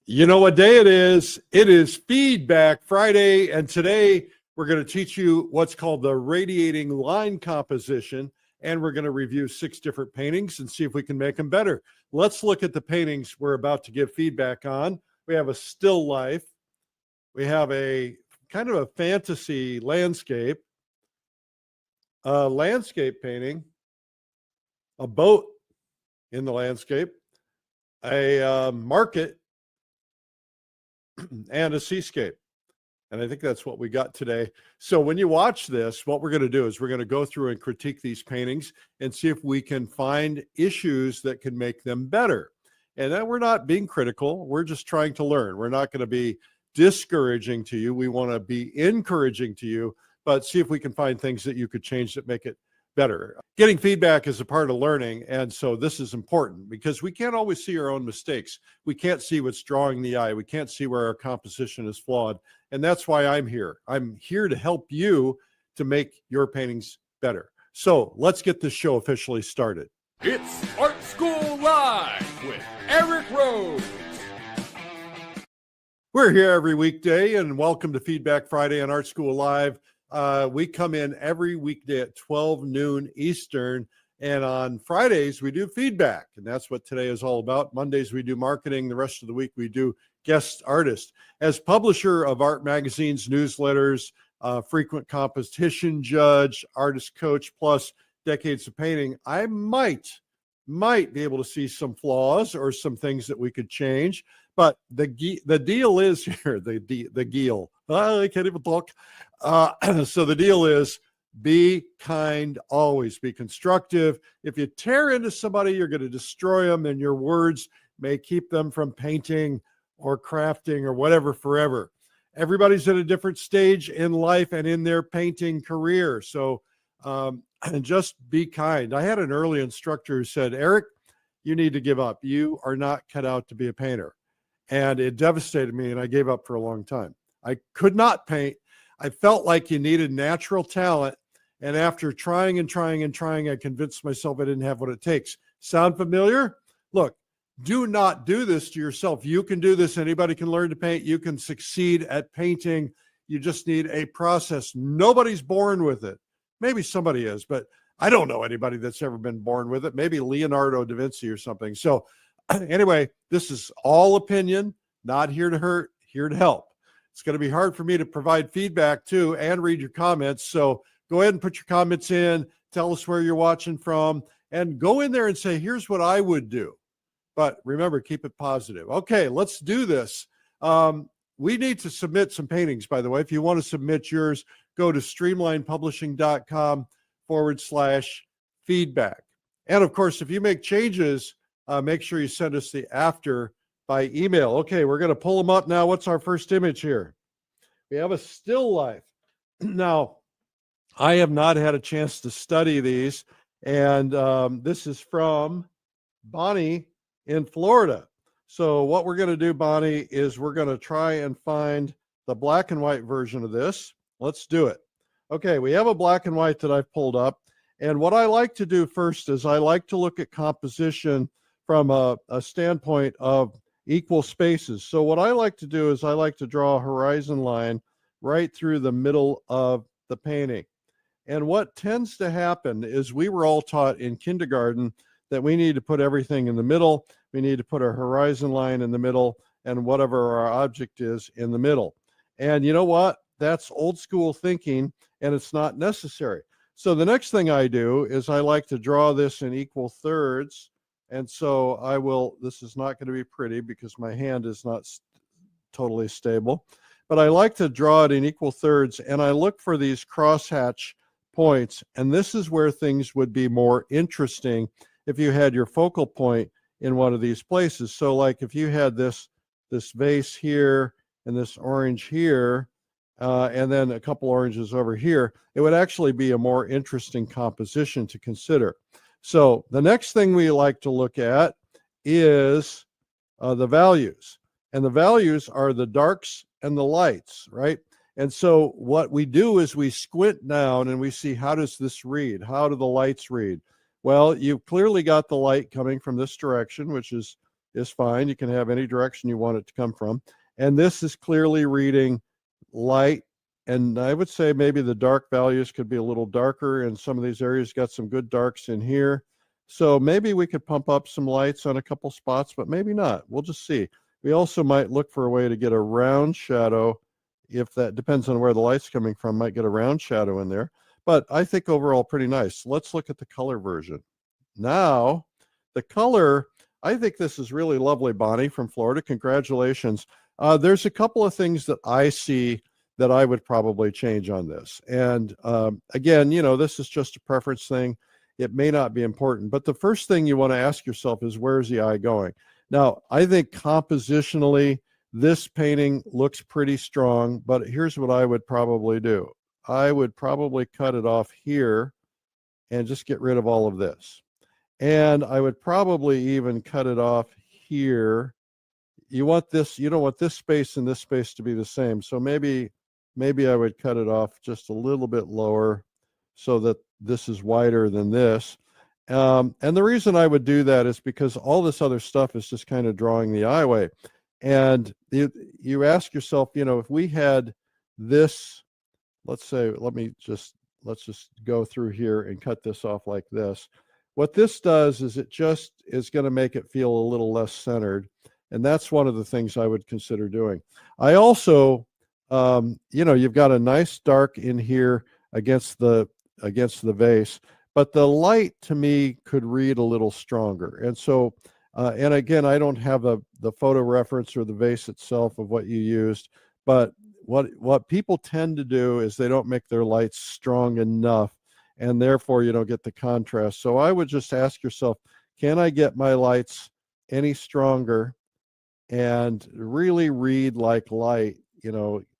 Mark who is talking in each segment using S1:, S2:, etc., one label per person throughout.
S1: You know what day it is? It is Feedback Friday, and today we're going to teach you what's called the radiating line composition, and we're going to review 6 different paintings and see if we can make them better. Let's look at the paintings we're about to give feedback on. We have a still life. We have a kind of a fantasy landscape, a landscape painting, a boat in the landscape, a market, and a seascape. And I think that's what we got today. So when you watch this, what we're going to do is we're going to go through and critique these paintings and see if we can find issues that can make them better. And then we're not being critical. We're just trying to learn. We're not going to be discouraging to you. We want to be encouraging to you, but see if we can find things that you could change that make it better. Getting feedback is a part of learning, and so this is important because we can't always see our own mistakes. We can't see what's drawing the eye. We can't see where our composition is flawed, and that's why I'm here. I'm here to help you to make your paintings better. So let's get this show officially started.
S2: It's Art School Live with Eric Rose.
S1: We're here every weekday, and welcome to Feedback Friday on Art School Live. We come in every weekday at 12 noon Eastern, and on Fridays we do feedback, and that's what today is all about. Mondays we do marketing. The rest of the week we do guest artists. As publisher of art magazines, newsletters, frequent competition judge, artist coach, plus decades of painting, I might be able to see some flaws or some things that we could change. But the deal is here, the deal. I can't even talk. So the deal is be kind, always be constructive. If you tear into somebody, you're going to destroy them, and your words may keep them from painting or crafting or whatever forever. Everybody's at a different stage in life and in their painting career. So just be kind. I had an early instructor who said, Eric, you need to give up. You are not cut out to be a painter. And it devastated me, and I gave up for a long time. I could not paint. I felt like you needed natural talent. And after trying and trying and trying, I convinced myself I didn't have what it takes. Sound familiar? Look, do not do this to yourself. You can do this. Anybody can learn to paint. You can succeed at painting. You just need a process. Nobody's born with it. Maybe somebody is, but I don't know anybody that's ever been born with it. Maybe Leonardo da Vinci or something. So anyway, this is all opinion, not here to hurt, here to help. It's going to be hard for me to provide feedback too and read your comments. So go ahead and put your comments in, tell us where you're watching from, and go in there and say, here's what I would do. But remember, keep it positive. Okay, let's do this. We need to submit some paintings, by the way. If you want to submit yours, go to streamlinepublishing.com/feedback. And of course, if you make changes, make sure you send us the after by email. Okay, we're going to pull them up now. What's our first image here? We have a still life. Now, I have not had a chance to study these, and this is from Bonnie in Florida. So what we're going to do, Bonnie, is we're going to try and find the black and white version of this. Let's do it. Okay, we have a black and white that I've pulled up. And what I like to do first is I like to look at composition from a standpoint of equal spaces. So what I like to do is I like to draw a horizon line right through the middle of the painting. And what tends to happen is we were all taught in kindergarten that we need to put everything in the middle. We need to put our horizon line in the middle and whatever our object is in the middle. And you know what? That's old school thinking, and it's not necessary. So the next thing I do is I like to draw this in equal thirds. And so I will, this is not going to be pretty because my hand is not totally stable, but I like to draw it in equal thirds, and I look for these crosshatch points. And this is where things would be more interesting if you had your focal point in one of these places. So like if you had this vase here and this orange here, and then a couple oranges over here, it would actually be a more interesting composition to consider. So the next thing we like to look at is the values. And the values are the darks and the lights, right? And so what we do is we squint down and we see, how does this read? How do the lights read? Well, you've clearly got the light coming from this direction, which is is fine. You can have any direction you want it to come from. And this is clearly reading light. And I would say maybe the dark values could be a little darker in some of these areas. Got some good darks in here. So maybe we could pump up some lights on a couple spots, but maybe not. We'll just see. We also might look for a way to get a round shadow. If that depends on where the light's coming from, might get a round shadow in there. But I think overall pretty nice. Let's look at the color version. Now, the color, I think this is really lovely, Bonnie from Florida. Congratulations. There's a couple of things that I see that I would probably change on this. And again, this is just a preference thing. It may not be important, but the first thing you want to ask yourself is, where's the eye going? Now, I think compositionally, this painting looks pretty strong, but here's what I would probably do. I would probably cut it off here and just get rid of all of this. And I would probably even cut it off here. You want this, you don't want this space and this space to be the same. So maybe I would cut it off just a little bit lower so that this is wider than this. And the reason I would do that is because all this other stuff is just kind of drawing the eye away. And you ask yourself, if we had this, let's say, let's just go through here and cut this off like this. What this does is it just is going to make it feel a little less centered. And that's one of the things I would consider doing. I also, you've got a nice dark in here against the vase, but the light to me could read a little stronger. And so, and again, I don't have the photo reference or the vase itself of what you used, but what people tend to do is they don't make their lights strong enough, and therefore you don't get the contrast. So I would just ask yourself, can I get my lights any stronger and really read like light?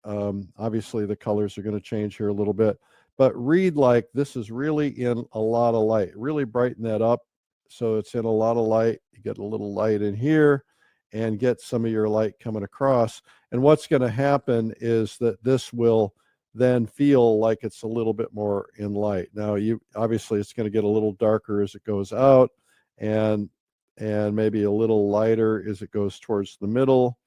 S1: Obviously the colors are going to change here a little bit, but read like this is really in a lot of light. Really brighten that up so it's in a lot of light. You get a little light in here and get some of your light coming across. And what's going to happen is that this will then feel like it's a little bit more in light. Now, obviously it's going to get a little darker as it goes out, and maybe a little lighter as it goes towards the middle,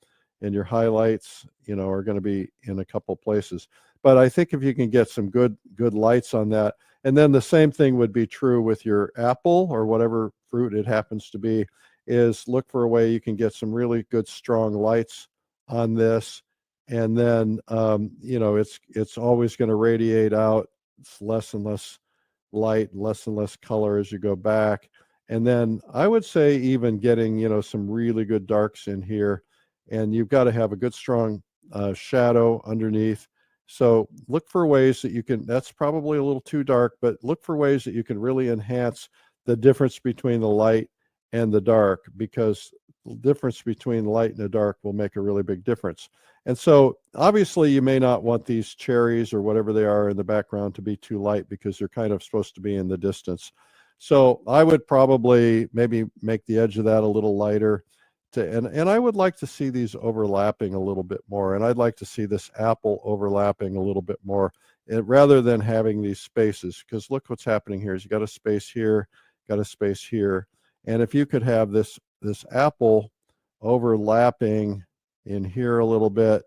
S1: and your highlights, are going to be in a couple places. But I think if you can get some good lights on that, and then the same thing would be true with your apple or whatever fruit it happens to be, is look for a way you can get some really good strong lights on this. And then, it's always going to radiate out. It's less and less light, less and less color as you go back. And then I would say even getting, some really good darks in here. And you've got to have a good strong shadow underneath. So look for ways that you can, that's probably a little too dark, but look for ways that you can really enhance the difference between the light and the dark, because the difference between the light and the dark will make a really big difference. And so obviously you may not want these cherries or whatever they are in the background to be too light, because they're kind of supposed to be in the distance. So I would probably maybe make the edge of that a little lighter. And I would like to see these overlapping a little bit more. And I'd like to see this apple overlapping a little bit more, rather than having these spaces. Because look what's happening here is you got a space here, got a space here. And if you could have this apple overlapping in here a little bit,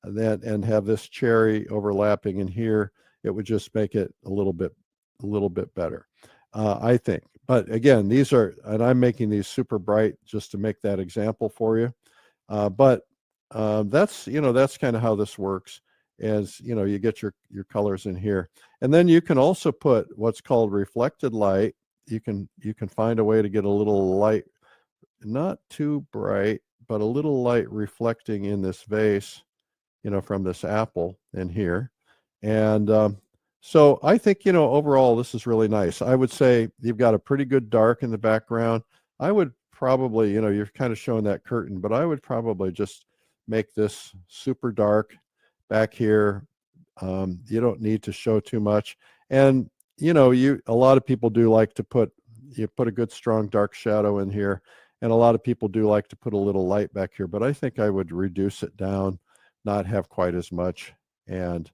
S1: and have this cherry overlapping in here, it would just make it a little bit better, I think. But again, these are, and I'm making these super bright just to make that example for you. But that's kind of how this works. As you get your colors in here, and then you can also put what's called reflected light. You can find a way to get a little light, not too bright, but a little light reflecting in this vase, from this apple in here. And so I think, overall, this is really nice. I would say you've got a pretty good dark in the background. I would probably, you're kind of showing that curtain, but I would probably just make this super dark back here. You don't need to show too much. And, a lot of people do like to put a good strong dark shadow in here. And a lot of people do like to put a little light back here, but I think I would reduce it down, not have quite as much. And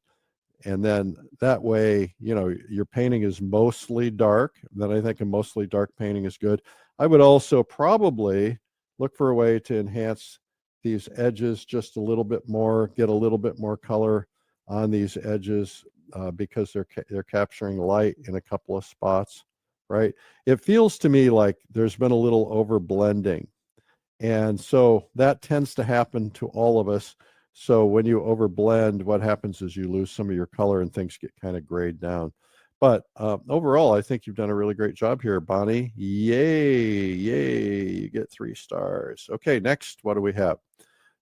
S1: then that way, your painting is mostly dark. Then I think a mostly dark painting is good. I would also probably look for a way to enhance these edges just a little bit more, get a little bit more color on these edges because they're capturing light in a couple of spots, right? It feels to me like there's been a little over blending. And so that tends to happen to all of us. So when you overblend, what happens is you lose some of your color and things get kind of grayed down. But overall, I think you've done a really great job here, Bonnie. Yay, yay, you get 3 stars. Okay, next, what do we have?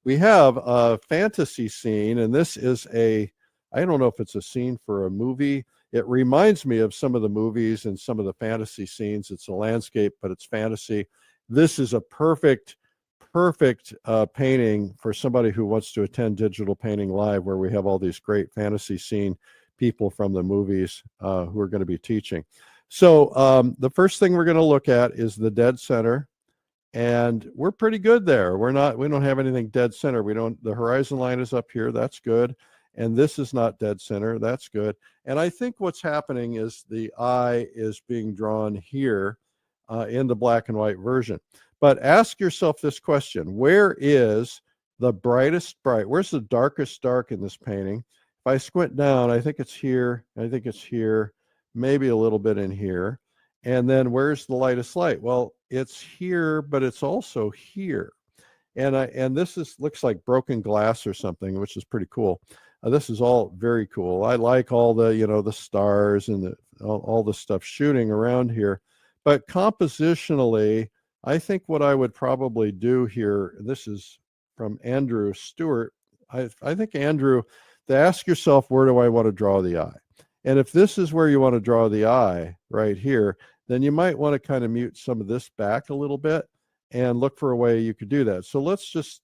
S1: We have a fantasy scene, and this is I don't know if it's a scene for a movie. It reminds me of some of the movies and some of the fantasy scenes. It's a landscape, but it's fantasy. This is a perfect painting for somebody who wants to attend Digital Painting Live, where we have all these great fantasy scene people from the movies who are going to be teaching. So the first thing we're going to look at is the dead center, and we're pretty good there. We don't have anything dead center. The horizon line is up here. That's good. And this is not dead center. That's good. And I think what's happening is the eye is being drawn here in the black and white version. But ask yourself this question: where is the brightest bright? Where's the darkest dark in this painting? If I squint down, I think it's here. I think it's here, maybe a little bit in here. And then where's the lightest light? Well, it's here, but it's also here. And this looks like broken glass or something, which is pretty cool. This is all very cool. I like all the, the stars and all the stuff shooting around here. But compositionally, I think what I would probably do here, this is from Andrew Stewart. I think, Andrew, to ask yourself, where do I want to draw the eye? And if this is where you want to draw the eye right here, then you might want to kind of mute some of this back a little bit and look for a way you could do that. So let's just,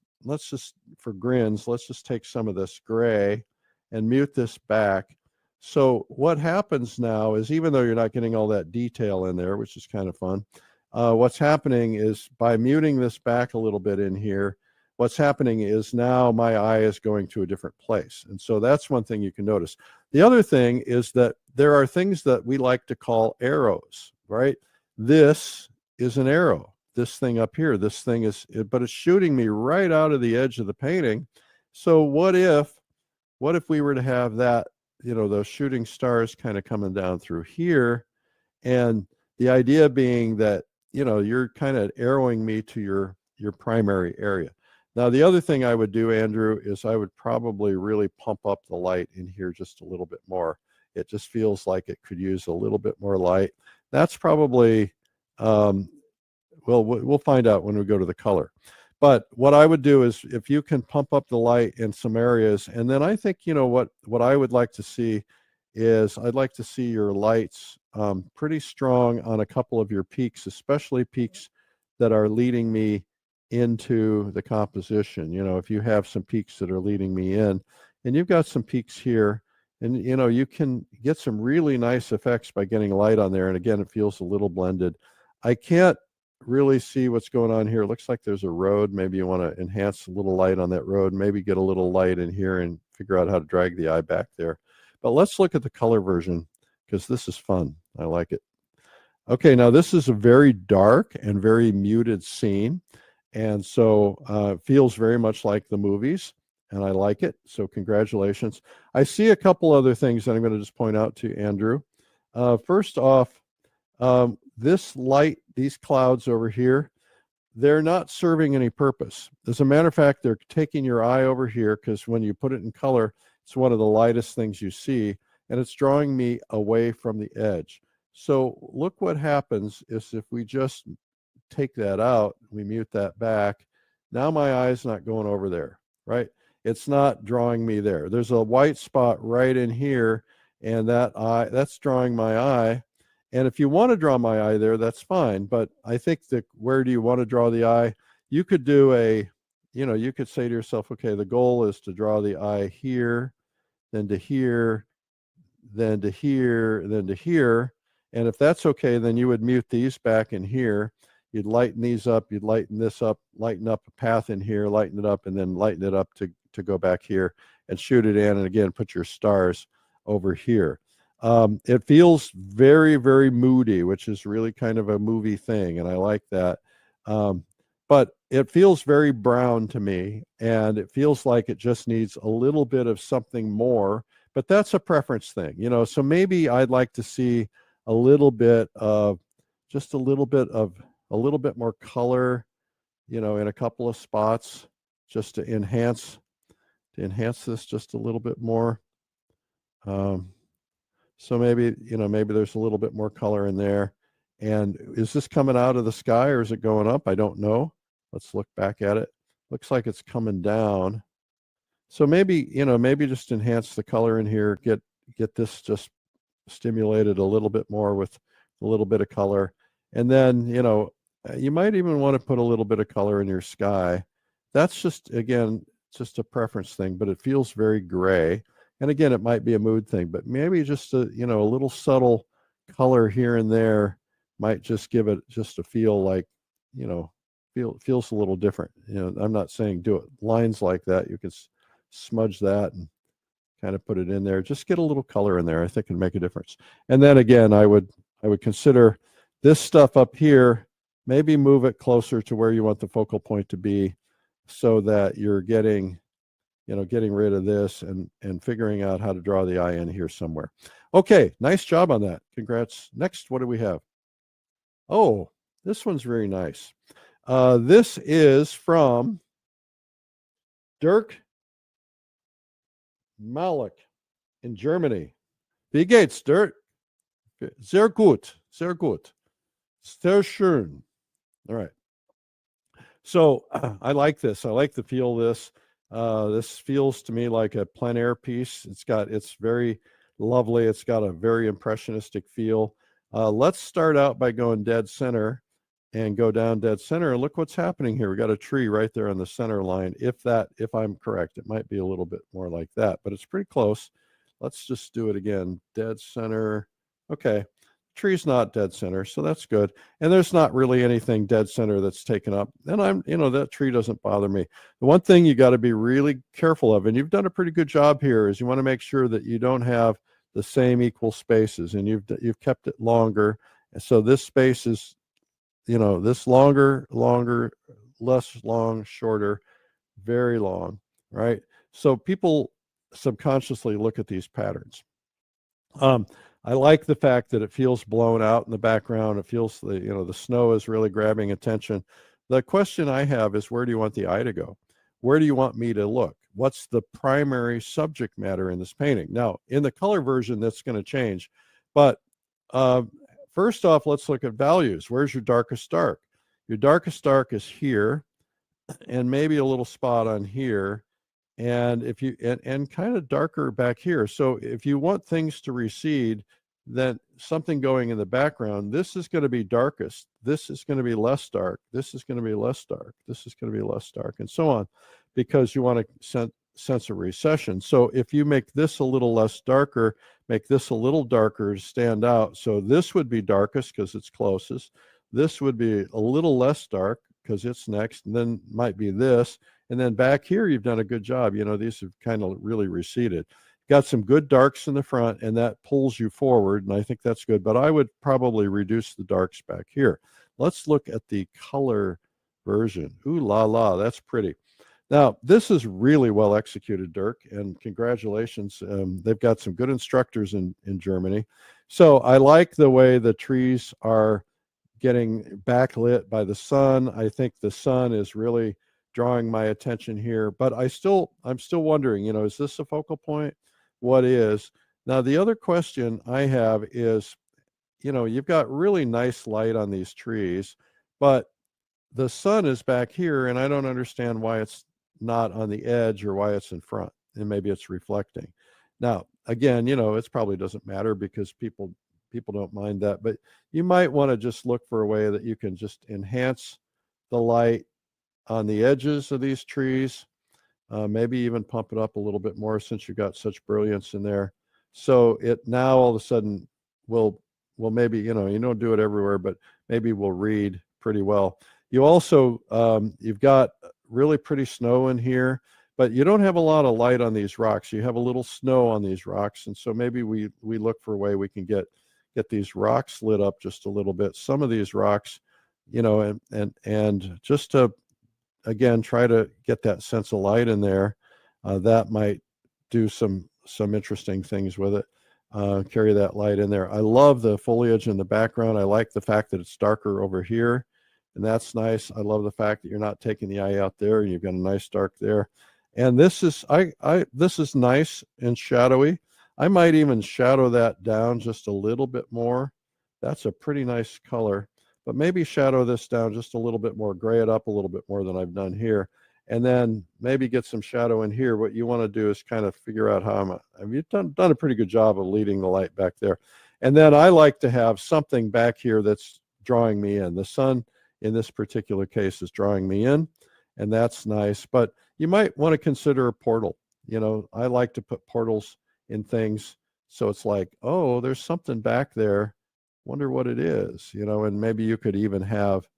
S1: for grins, let's just take some of this gray and mute this back. So what happens now is, even though you're not getting all that detail in there, which is kind of fun, what's happening is, by muting this back a little bit in here, what's happening is now my eye is going to a different place. And so that's one thing you can notice. The other thing is that there are things that we like to call arrows, right? This is an arrow. This thing up here, this thing is, but it's shooting me right out of the edge of the painting. So what if we were to have that, those shooting stars kind of coming down through here, and the idea being that, you're kind of arrowing me to your primary area. Now, the other thing I would do, Andrew, is I would probably really pump up the light in here just a little bit more. It just feels like it could use a little bit more light. That's probably, well, we'll find out when we go to the color. But what I would do is, if you can pump up the light in some areas, and then I think, what I would like to see is, I'd like to see your lights pretty strong on a couple of your peaks, especially peaks that are leading me into the composition. If you have some peaks that are leading me in, and you've got some peaks here, and you can get some really nice effects by getting light on there. And again, it feels a little blended. I can't really see what's going on here. It looks like there's a road. Maybe you want to enhance a little light on that road, maybe get a little light in here and figure out how to drag the eye back there. But let's look at the color version, because this is fun. I like it. Okay, now this is a very dark and very muted scene. And so it feels very much like the movies, and I like it. So congratulations. I see a couple other things that I'm going to just point out to Andrew. First off, this light, these clouds over here, they're not serving any purpose. As a matter of fact, they're taking your eye over here, because when you put it in color, it's one of the lightest things you see, and it's drawing me away from the edge. So look what happens is, if we just take that out, we mute that back, now my eye's not going over there, right? It's not drawing me there. There's a white spot right in here, and that's drawing my eye. And if you want to draw my eye there, that's fine. But I think that, where do you want to draw the eye? You could do you could say to yourself, okay, the goal is to draw the eye here, then to here, then to here, then to here. And if that's okay, then you would mute these back in here. You'd lighten these up, you'd lighten this up, lighten up a path in here, lighten it up, and then lighten it up to go back here and shoot it in. And again, put your stars over here. It feels very, very moody, which is really kind of a movie thing, and I like that. but it feels very brown to me, and it feels like it just needs a little bit of something more, but that's a preference thing, you know. So maybe I'd like to see a little bit of, just a little bit more color, you know, in a couple of spots, just to enhance this just a little bit more. So maybe, you know, maybe there's a little bit more color in there. And is this coming out of the sky or is it going up? I don't know. Let's look back at it. Looks like it's coming down. So maybe, you know, maybe just enhance the color in here, get this just stimulated a little bit more with a little bit of color. And then, you know, you might even want to put a little bit of color in your sky. That's just, again, just a preference thing, but it feels very gray. And again, it might be a mood thing, but maybe just a, you know, a little subtle color here and there might just give it just a feel like, you know, feels a little different. You know, I'm not saying do it lines like that. You can smudge that and kind of put it in there. Just get a little color in there. I think it can make a difference. And then again, I would consider this stuff up here, maybe move it closer to where you want the focal point to be, so that you're getting, you know, getting rid of this and figuring out how to draw the eye in here somewhere. Okay, nice job on that. Congrats. Next, what do we have? Oh, this one's very nice. This is from 𝗙𝗵𝗀𝗱𝗆 in Germany. Wie geht's, Dirk? Sehr gut, sehr gut. Sehr schön. All right. So I like this. I like the feel of this. This feels to me like a plein air piece. It's very lovely. It's got a very impressionistic feel. Let's start out by going dead center and go down dead center. And look what's happening here. We got a tree right there on the center line. If I'm correct, it might be a little bit more like that, but it's pretty close. Let's just do it again. Dead center. Okay. Tree's not dead center, so that's good. And there's not really anything dead center that's taken up. And you know, that tree doesn't bother me. The one thing you got to be really careful of, and you've done a pretty good job here, is you want to make sure that you don't have the same equal spaces, and you've kept it longer. And so this space is, you know, this longer, less long, shorter, very long, right? So people subconsciously look at these patterns. I like the fact that it feels blown out in the background. It feels the snow is really grabbing attention. The question I have is, where do you want the eye to go? Where do you want me to look? What's the primary subject matter in this painting? Now, in the color version, that's going to change. But first off, let's look at values. Where's your darkest dark? Your darkest dark is here, and maybe a little spot on here. And if you and kind of darker back here. So if you want things to recede, then something going in the background, this is going to be darkest, this is going to be less dark, this is going to be less dark, this is going to be less dark, and so on, because you want a sense of recession. So if you make this a little less darker, make this a little darker to stand out. So this would be darkest because it's closest. This would be a little less dark because it's next, and then might be this. And then back here, you've done a good job. You know, these have kind of really receded. Got some good darks in the front, and that pulls you forward, and I think that's good. But I would probably reduce the darks back here. Let's look at the color version. Ooh la la, that's pretty. Now, this is really well executed, Dirk, and congratulations. They've got some good instructors in Germany. So I like the way the trees are getting backlit by the sun. I think the sun is really drawing my attention here, but I'm still wondering, you know, is this a focal point? What is? Now, the other question I have is, you know, you've got really nice light on these trees, but the sun is back here, and I don't understand why it's not on the edge or why it's in front, and maybe it's reflecting. Now, again, you know, it probably doesn't matter because people don't mind that, but you might want to just look for a way that you can just enhance the light on the edges of these trees, maybe even pump it up a little bit more since you've got such brilliance in there. So it now all of a sudden will maybe, you know, you don't do it everywhere, but maybe we'll read pretty well. You also, you've got really pretty snow in here, but you don't have a lot of light on these rocks. You have a little snow on these rocks. And so maybe we look for a way we can get these rocks lit up just a little bit. Some of these rocks you know, and just to, again, try to get that sense of light in there. That might do some interesting things with it. Carry that light in there. I love the foliage in the background. I like the fact that it's darker over here, and that's nice. I love the fact that you're not taking the eye out there. You've got a nice dark there. And this is this is nice and shadowy. I might even shadow that down just a little bit more. That's a pretty nice color, but maybe shadow this down just a little bit more, gray it up a little bit more than I've done here. And then maybe get some shadow in here. What you want to do is kind of figure out how you've done a pretty good job of leading the light back there. And then I like to have something back here that's drawing me in. The sun, in this particular case, is drawing me in, and that's nice. But you might want to consider a portal. You know, I like to put portals in things, so it's like, oh, there's something back there. Wonder what it is, you know. And maybe you could even have,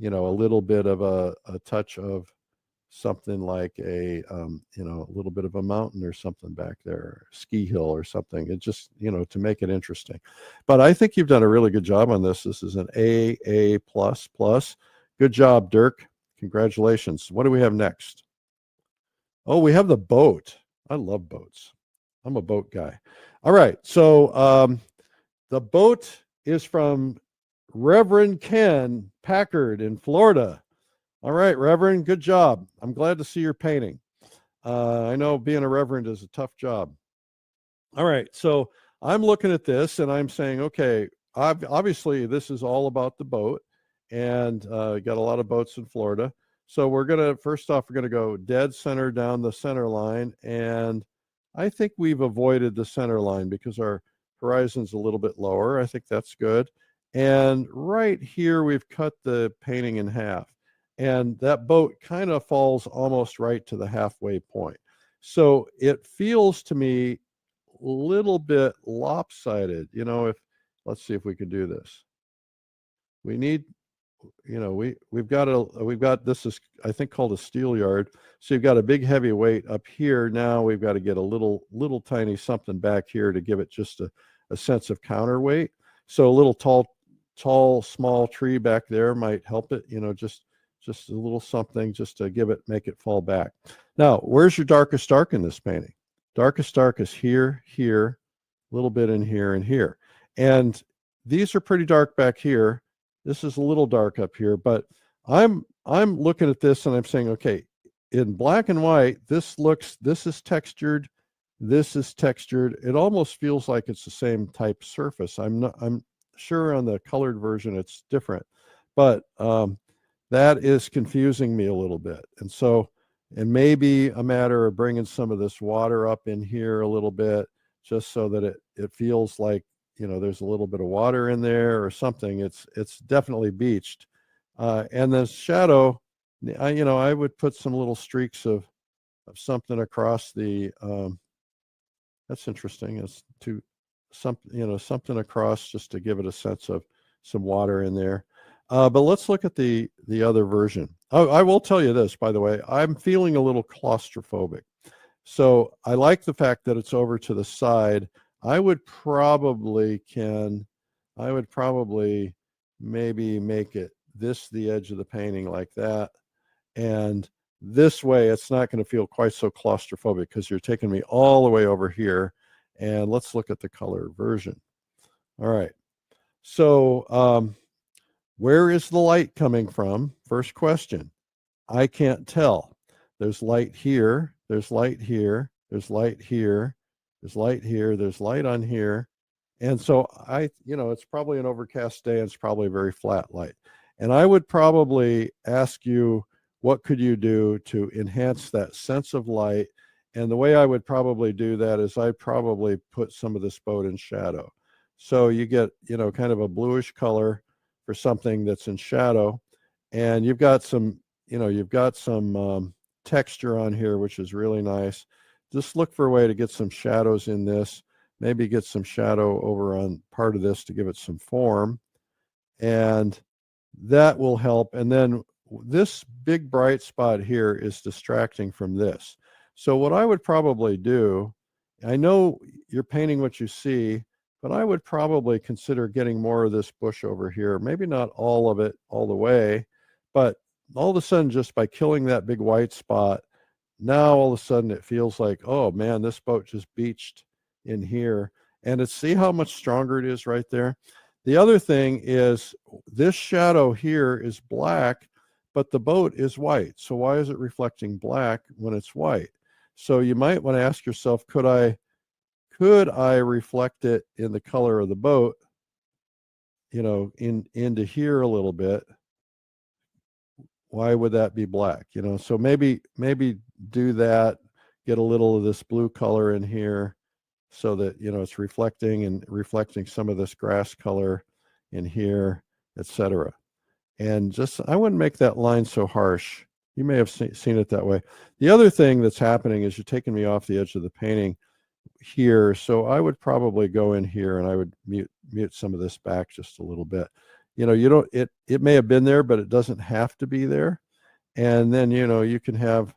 S1: you know, a little bit of a touch of something like a you know, a little bit of a mountain or something back there, ski hill or something. It just, you know, to make it interesting. But I think you've done a really good job on this. This is an A++. Good job, Dirk. Congratulations. What do we have next? Oh, we have the boat. I love boats. I'm a boat guy. All right. So the boat is from Reverend Ken Packard in Florida. All right, Reverend, good job. I'm glad to see your painting. I know being a Reverend is a tough job. All right, so I'm looking at this and I'm saying, okay, obviously this is all about the boat, and got a lot of boats in Florida. So we're gonna, first off, we're gonna go dead center down the center line, and I think we've avoided the center line because our horizon's a little bit lower. I think that's good. And right here, we've cut the painting in half. And that boat kind of falls almost right to the halfway point. So it feels to me a little bit lopsided. You know, let's see if we can do this. We need, you know, we've got this is, I think, called a steel yard. So you've got a big heavy weight up here. Now we've got to get a little tiny something back here to give it just a sense of counterweight. So a little tall, small tree back there might help it, you know, just a little something just to make it fall back. Now, where's your darkest dark in this painting? Darkest dark is here, here, a little bit in here and here. And these are pretty dark back here. This is a little dark up here, but I'm looking at this and I'm saying, okay, in black and white, this is textured, this is textured. It almost feels like it's the same type surface. I'm sure on the colored version it's different, but that is confusing me a little bit. And so, and maybe a matter of bringing some of this water up in here a little bit, just so that it feels like, you know, there's a little bit of water in there or something. It's definitely beached. And the shadow, you know, I would put some little streaks of something across the, that's interesting. It's something across just to give it a sense of some water in there. But let's look at the other version. Oh, I will tell you this, by the way, I'm feeling a little claustrophobic. So I like the fact that it's over to the side. I would probably maybe make it the edge of the painting like that. And this way, it's not going to feel quite so claustrophobic because you're taking me all the way over here. And let's look at the color version. All right. So, where is the light coming from? First question. I can't tell. There's light here. There's light here. There's light here. There's light here. There's light on here. And so it's probably an overcast day. And it's probably a very flat light. And I would probably ask you, what could you do to enhance that sense of light? And the way I would probably do that is I'd probably put some of this boat in shadow. So you get, kind of a bluish color for something that's in shadow, and you've got some texture on here, which is really nice. Just look for a way to get some shadows in this, maybe get some shadow over on part of this to give it some form, and that will help. And then this big bright spot here is distracting from this. So what I would probably do, I know you're painting what you see, but I would probably consider getting more of this bush over here. Maybe not all of it all the way, but all of a sudden, just by killing that big white spot, now all of a sudden it feels like, oh man, this boat just beached in here. And it's, see how much stronger it is right there. The other thing is this shadow here is black, but the boat is white. So why is it reflecting black when it's white? So you might want to ask yourself, could I reflect it in the color of the boat, you know, into here a little bit? Why would that be black? You know, so maybe do that, get a little of this blue color in here so that, you know, it's reflecting some of this grass color in here, etc. And just, I wouldn't make that line so harsh. You may have seen it that way. The other thing that's happening is you're taking me off the edge of the painting here. So I would probably go in here and I would mute some of this back just a little bit. You know, you don't, it may have been there, but it doesn't have to be there. And then, you know, you can have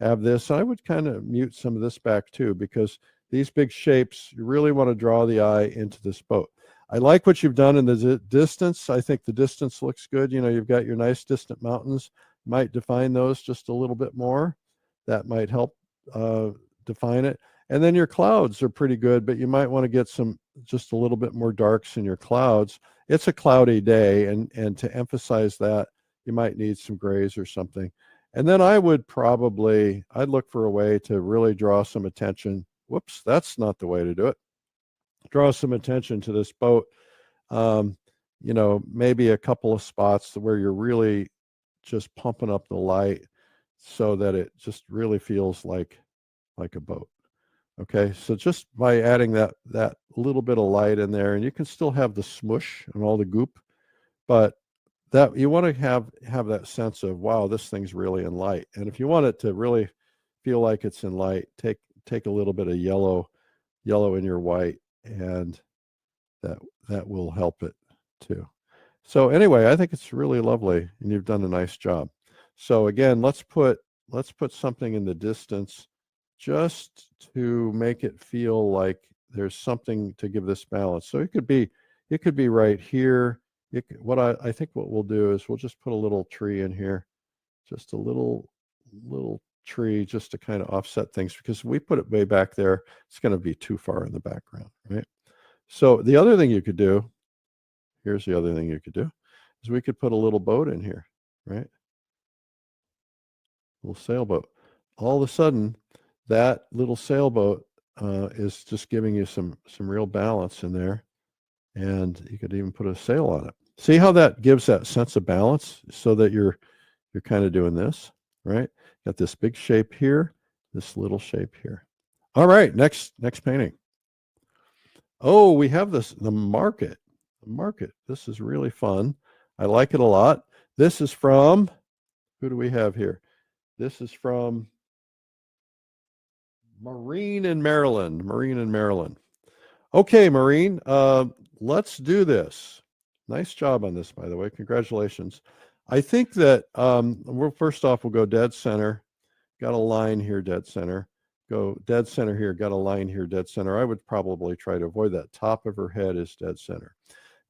S1: this. I would kind of mute some of this back too, because these big shapes, you really want to draw the eye into this boat. I like what you've done in the distance. I think the distance looks good. You know, you've got your nice distant mountains. Might define those just a little bit more. That might help define it. And then your clouds are pretty good, but you might want to get just a little bit more darks in your clouds. It's a cloudy day, and to emphasize that, you might need some grays or something. And then I'd look for a way to really draw some attention. Whoops, that's not the way to do it. Draw some attention to this boat. You know, maybe a couple of spots where you're really just pumping up the light so that it just really feels like a boat. Okay, so just by adding that little bit of light in there, and you can still have the smush and all the goop, but that you want to have that sense of, wow, this thing's really in light. And if you want it to really feel like it's in light, take a little bit of yellow in your white, and that will help it too. So anyway, I think it's really lovely, and you've done a nice job. So again, let's put something in the distance just to make it feel like there's something to give this balance. So it could be right here. I think what we'll do is we'll just put a little tree in here, just a little tree, just to kind of offset things, because if we put it way back there, it's going to be too far in the background, right? So the other thing you could do, here's the other thing you could do, is we could put a little boat in here, right? A little sailboat. All of a sudden, that little sailboat is just giving you some real balance in there, and you could even put a sail on it. See how that gives that sense of balance, so that you're kind of doing this, right? Got this big shape here, this little shape here. All right, next painting. Oh, we have the market. The market. This is really fun. I like it a lot. This is from, who do we have here? This is from Maureen in Maryland. Okay, Maureen, let's do this. Nice job on this, by the way. Congratulations. I think that first off, we'll go dead center. Got a line here, dead center. Go dead center here. Got a line here, dead center. I would probably try to avoid that. Top of her head is dead center.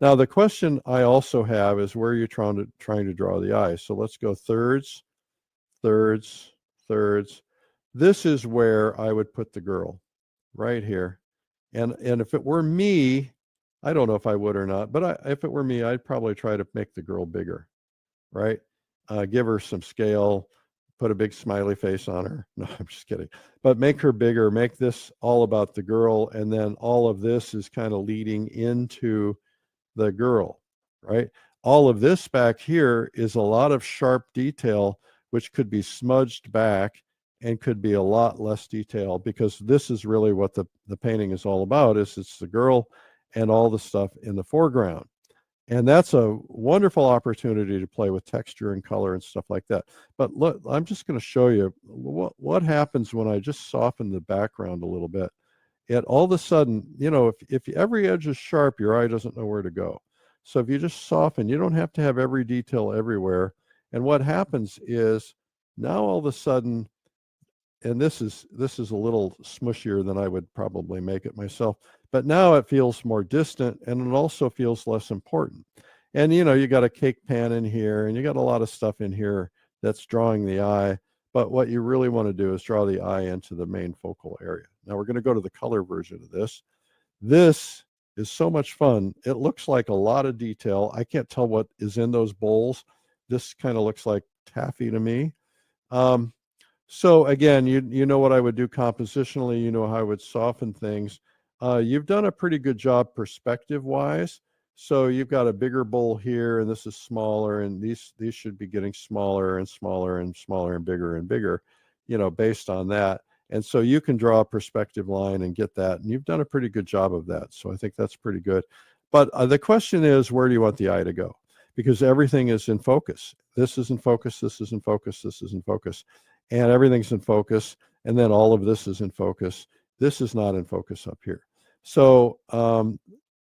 S1: Now, the question I also have is, where are you trying to draw the eye? So let's go thirds, thirds, thirds. This is where I would put the girl, right here. And if it were me, I don't know if I would or not, but if it were me, I'd probably try to make the girl bigger, right? Give her some scale, put a big smiley face on her. No, I'm just kidding. But make her bigger, make this all about the girl, and then all of this is kind of leading into the girl, right? All of this back here is a lot of sharp detail, which could be smudged back and could be a lot less detail, because this is really what the painting is all about, is it's the girl and all the stuff in the foreground. And that's a wonderful opportunity to play with texture and color and stuff like that. But look, I'm just going to show you what happens when I just soften the background a little bit. It all of a sudden, you know, if every edge is sharp, your eye doesn't know where to go. So if you just soften, you don't have to have every detail everywhere. And what happens is, now all of a sudden, and this is a little smushier than I would probably make it myself, but now it feels more distant, and it also feels less important. And you know, you got a cake pan in here, and you got a lot of stuff in here that's drawing the eye, but what you really want to do is draw the eye into the main focal area. Now we're going to go to the color version of this. This is so much fun. It looks like a lot of detail. I can't tell what is in those bowls. This kind of looks like taffy to me. So again, you know what I would do compositionally, you know how I would soften things. You've done a pretty good job perspective wise. So you've got a bigger bowl here, and this is smaller, and these should be getting smaller and smaller and smaller and bigger, you know, based on that. And so you can draw a perspective line and get that, and you've done a pretty good job of that. So I think that's pretty good. But the question is, where do you want the eye to go? Because everything is in focus. This is in focus, this is in focus, this is in focus, and everything's in focus, and then all of this is in focus. This is not in focus up here. So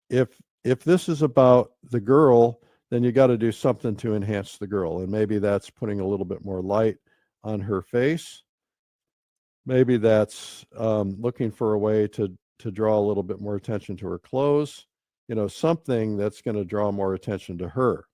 S1: if this is about the girl, then you got to do something to enhance the girl, and maybe that's putting a little bit more light on her face. Maybe that's looking for a way to draw a little bit more attention to her clothes, you know, something that's going to draw more attention to her.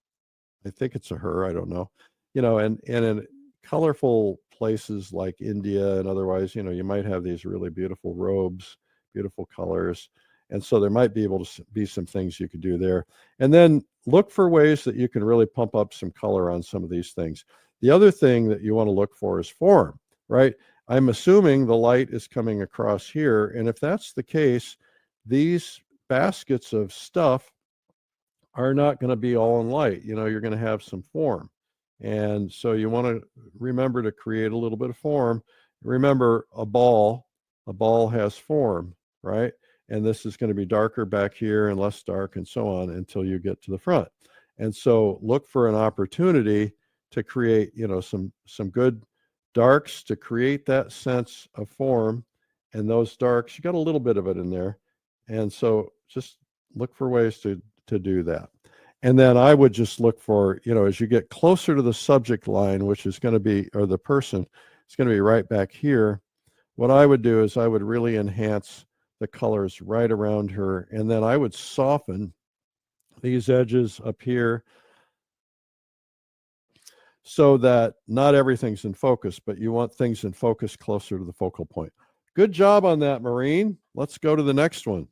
S1: I think it's a her, I don't know, you know, and in colorful places like India and otherwise, you know, you might have these really beautiful robes, beautiful colors. And so there might be able to be some things you could do there. And then look for ways that you can really pump up some color on some of these things. The other thing that you want to look for is form, right? I'm assuming the light is coming across here. And if that's the case, these baskets of stuff are not going to be all in light. You know, you're going to have some form. And so you want to remember to create a little bit of form. Remember, a ball has form, right? And this is going to be darker back here and less dark and so on until you get to the front. And so look for an opportunity to create, you know, some good darks to create that sense of form. And those darks, you got a little bit of it in there. And so just look for ways to do that. And then I would just look for, you know, as you get closer to the subject line, which is going to be, or the person, it's going to be right back here. What I would do is I would really enhance the colors right around her. And then I would soften these edges up here so that not everything's in focus, but you want things in focus closer to the focal point. Good job on that, Maureen. Let's go to the next one.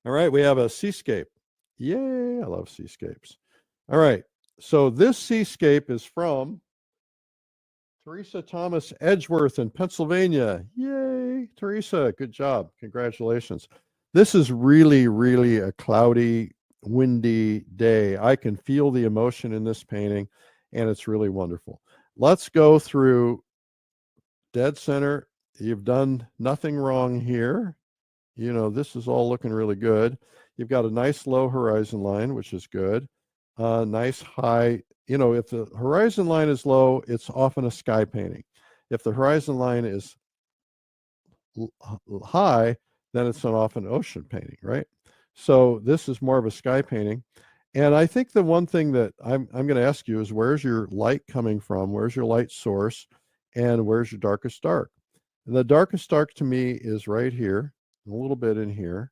S1: All right, we have a seascape. Yay, I love seascapes. All right, so this seascape is from Teresa Thomas Edgeworth in Pennsylvania. Yay, Teresa, good job. Congratulations. This is really, really a cloudy, windy day. I can feel the emotion in this painting, and it's really wonderful. Let's go through dead center. You've done nothing wrong here. You know, this is all looking really good. You've got a nice low horizon line, which is good. Nice high. You know, if the horizon line is low, it's often a sky painting. If the horizon line is high, then it's an often ocean painting, right? So this is more of a sky painting. And I think the one thing that I'm going to ask you is, where's your light coming from? Where's your light source? And where's your darkest dark? And the darkest dark to me is right here, a little bit in here.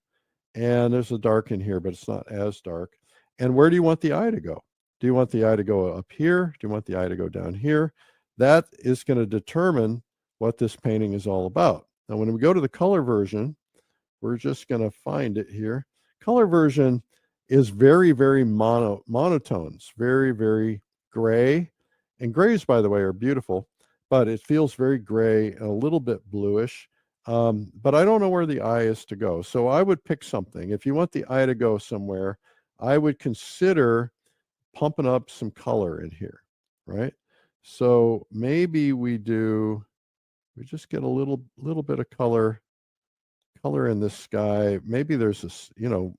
S1: And there's a dark in here, but it's not as dark. And where do you want the eye to go? Do you want the eye to go up here? Do you want the eye to go down here? That is going to determine what this painting is all about. Now, when we go to the color version, we're just going to find it here. Color version is very, very monotones, very, very gray. And grays, by the way, are beautiful, but it feels very gray and a little bit bluish. But I don't know where the eye is to go. So I would pick something. If you want the eye to go somewhere, I would consider pumping up some color in here, right? So maybe we just get a little bit of color in this sky. Maybe there's this, you know,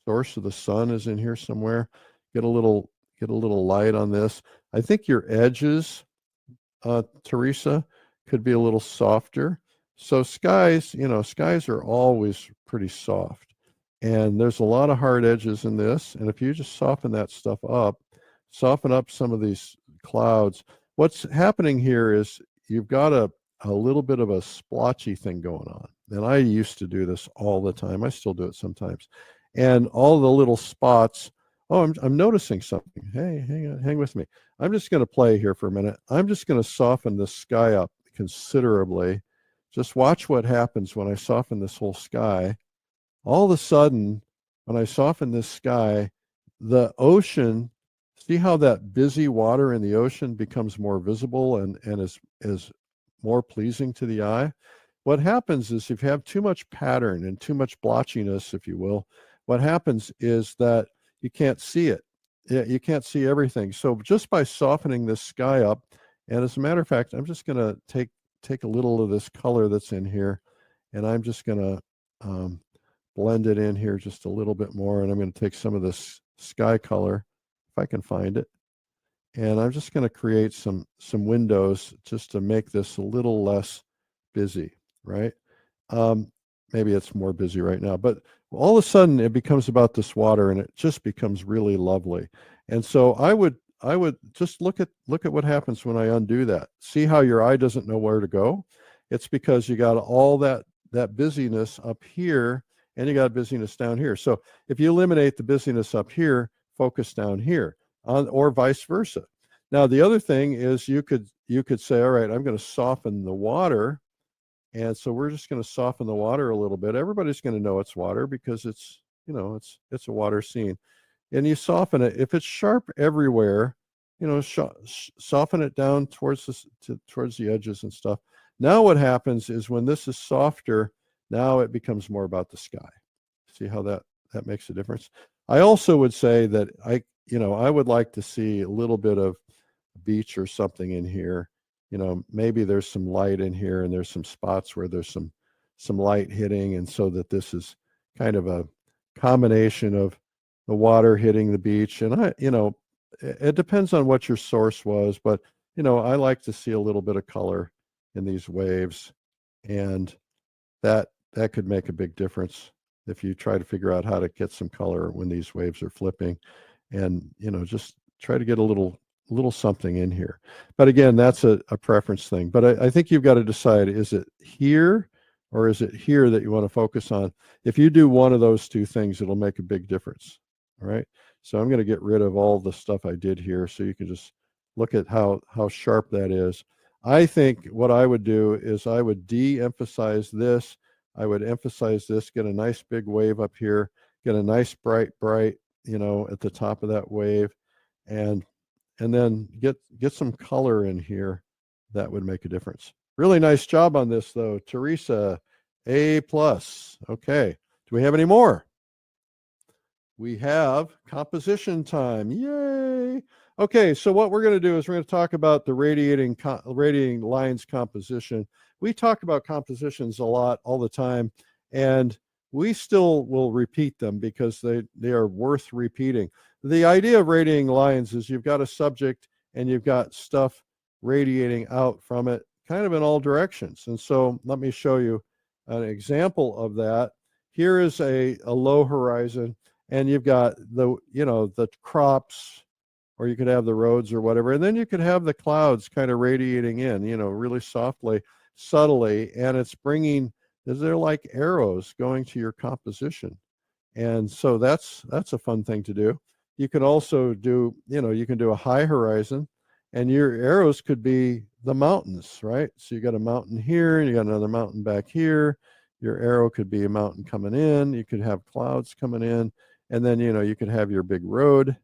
S1: source of the sun is in here somewhere. Get a little light on this. I think your edges, Teresa, could be a little softer. So skies, you know, skies are always pretty soft. And there's a lot of hard edges in this. And if you just soften that stuff up, soften up some of these clouds, what's happening here is you've got a little bit of a splotchy thing going on. And I used to do this all the time. I still do it sometimes. And all the little spots, oh, I'm noticing something. Hey, hang with me. I'm just going to play here for a minute. I'm just going to soften this sky up considerably. Just watch what happens when I soften this whole sky. All of a sudden, when I soften this sky, the ocean, see how that busy water in the ocean becomes more visible and is more pleasing to the eye? What happens is if you have too much pattern and too much blotchiness, if you will, what happens is that you can't see it. You can't see everything. So just by softening this sky up, and as a matter of fact, I'm just going to take a little of this color that's in here, and I'm just going to blend it in here just a little bit more, and I'm going to take some of this sky color, if I can find it, and I'm just going to create some windows just to make this a little less busy, right? Maybe it's more busy right now, but all of a sudden it becomes about this water, and it just becomes really lovely. And so I would just look at what happens when I undo that. See how your eye doesn't know where to go? It's because you got all that busyness up here, and you got busyness down here. So if you eliminate the busyness up here, focus down here, or vice versa. Now the other thing is you could say, all right, I'm going to soften the water. And so we're just going to soften the water a little bit. Everybody's going to know it's water because it's, you know, it's a water scene. And you soften it. If it's sharp everywhere, you know, soften it down towards the edges and stuff. Now what happens is when this is softer, now it becomes more about the sky. See how that makes a difference? I also would say that I would like to see a little bit of beach or something in here. You know, maybe there's some light in here, and there's some spots where there's some light hitting, and so that this is kind of a combination of the water hitting the beach. And it depends on what your source was, but I like to see a little bit of color in these waves, and that could make a big difference if you try to figure out how to get some color when these waves are flipping, and just try to get a little something in here. But again, that's a preference thing. But I think you've got to decide, is it here or is it here that you want to focus on? If you do one of those two things, it'll make a big difference. All right. So I'm going to get rid of all the stuff I did here so you can just look at how sharp that is. I think what I would do is I would de-emphasize this. I would emphasize this, get a nice big wave up here, get a nice bright, at the top of that wave, and then get some color in here. That would make a difference. Really nice job on this, though, Teresa. A+. Okay. Do we have any more? We have composition time. Yay. Okay, so what we're going to do is we're going to talk about the radiating lines composition. We talk about compositions a lot all the time, and we still will repeat them because they are worth repeating. The idea of radiating lines is you've got a subject and you've got stuff radiating out from it kind of in all directions. And so let me show you an example of that. Here is a low horizon, and you've got the crops, or you could have the roads or whatever, and then you could have the clouds kind of radiating in, really softly, subtly, and they're like arrows going to your composition. And so that's a fun thing to do. You can also do, you can do a high horizon, and your arrows could be the mountains, right? So you got a mountain here, and you got another mountain back here. Your arrow could be a mountain coming in. You could have clouds coming in, and then, you could have your big road,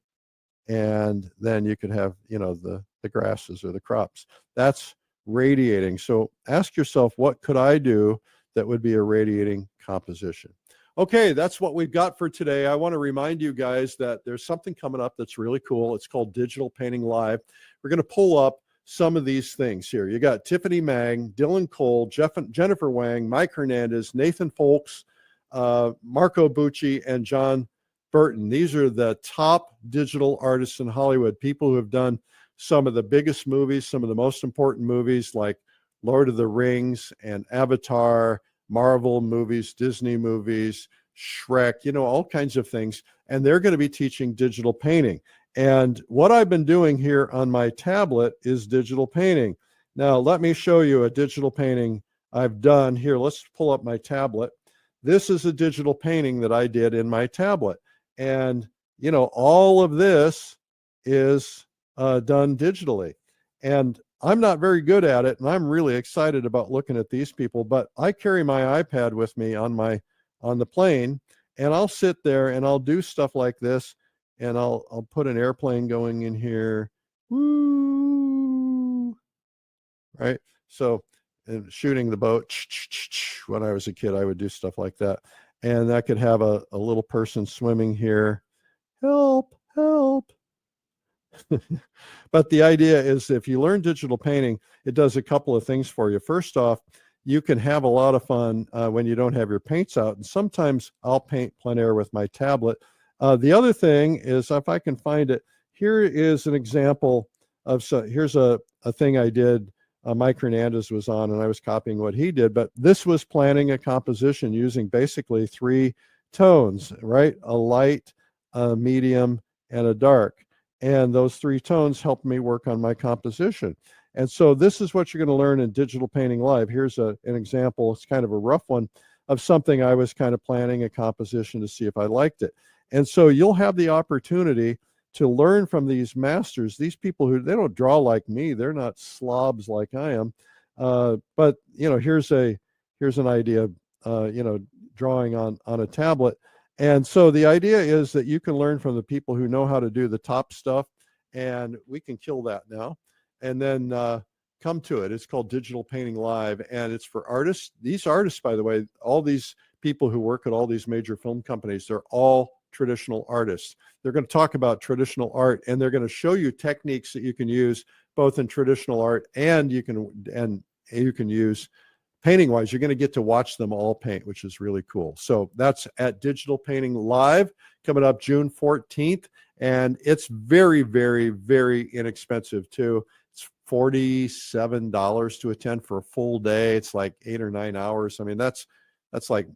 S1: and then you could have, the grasses or the crops. That's radiating. So ask yourself, what could I do that would be a radiating composition? Okay, that's what we've got for today. I want to remind you guys that there's something coming up that's really cool. It's called Digital Painting Live. We're going to pull up some of these things here. You got Tiffany Mang, Dylan Cole, Jennifer Wang, Mike Hernandez, Nathan Folks, Marco Bucci, and John Burton. These are the top digital artists in Hollywood, people who have done some of the biggest movies, some of the most important movies like Lord of the Rings and Avatar, Marvel movies, Disney movies, Shrek, all kinds of things. And they're going to be teaching digital painting. And what I've been doing here on my tablet is digital painting. Now, let me show you a digital painting I've done here. Let's pull up my tablet. This is a digital painting that I did in my tablet. And, you know, all of this is done digitally. And I'm not very good at it, and I'm really excited about looking at these people, but I carry my iPad with me on the plane, and I'll sit there and I'll do stuff like this, and I'll put an airplane going in here. Woo! Right? So, and shooting the boat. When I was a kid, I would do stuff like that. And I could have a little person swimming here. Help, help. But the idea is if you learn digital painting, it does a couple of things for you. First off, you can have a lot of fun when you don't have your paints out. And sometimes I'll paint plein air with my tablet. The other thing is, if I can find it, here is an example of, here's a thing I did. Mike Hernandez was on, and I was copying what he did. But this was planning a composition using basically 3 tones, right? A light, a medium, and a dark. And those 3 tones helped me work on my composition. And so this is what you're going to learn in Digital Painting Live. Here's an example. It's kind of a rough one of something I was kind of planning a composition to see if I liked it. And so you'll have the opportunity to learn from these masters, these people who, they don't draw like me. They're not slobs like I am. But, you know, here's an idea, you know, drawing on a tablet. And so the idea is that you can learn from the people who know how to do the top stuff, and we can kill that now. And then come to it. It's called Digital Painting Live, and it's for artists. These artists, by the way, all these people who work at all these major film companies, they're all traditional artists. They're going to talk about traditional art, and they're going to show you techniques that you can use both in traditional art and you can use painting wise. You're going to get to watch them all paint, which is really cool. So that's at Digital Painting Live coming up June 14th. And it's very, very, very inexpensive too. It's $47 to attend for a full day. It's like 8 or 9 hours. I mean, that's like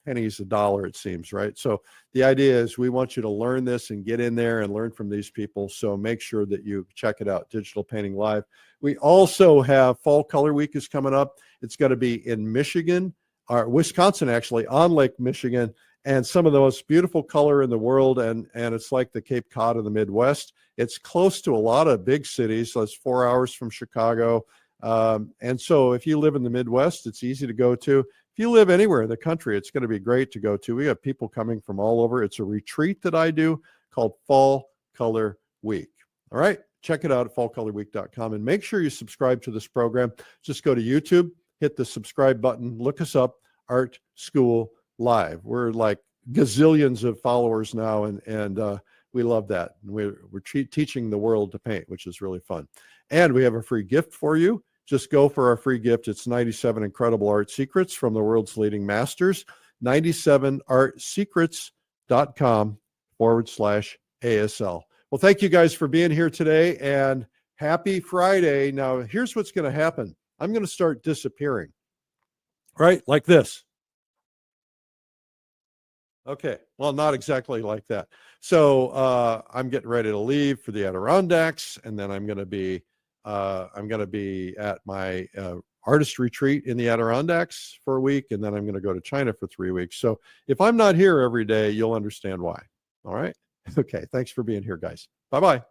S1: pennies a dollar, it seems, right? So the idea is we want you to learn this and get in there and learn from these people. So make sure that you check it out, Digital Painting Live. We also have Fall Color Week is coming up. It's going to be in Michigan, or Wisconsin, actually, on Lake Michigan, and some of the most beautiful color in the world. And it's like the Cape Cod of the Midwest. It's close to a lot of big cities. So it's 4 hours from Chicago. And so if you live in the Midwest, it's easy to go to. If you live anywhere in the country, it's going to be great to go to. We have people coming from all over. It's a retreat that I do called Fall Color Week. All right, check it out at fallcolorweek.com, and make sure you subscribe to this program. Just go to YouTube, hit the subscribe button, look us up, Art School Live. We're like gazillions of followers now, and we love that. We're teaching the world to paint, which is really fun. And we have a free gift for you. Just go for our free gift. It's 97 Incredible Art Secrets from the world's leading masters. 97artsecrets.com/ASL. Well, thank you guys for being here today, and happy Friday. Now, here's what's going to happen. I'm going to start disappearing, right? Like this. Okay, well, not exactly like that. So I'm getting ready to leave for the Adirondacks, and then I'm going to be at my artist retreat in the Adirondacks for a week, and then I'm going to go to China for 3 weeks. So if I'm not here every day, you'll understand why. All right? Okay, thanks for being here, guys. Bye-bye.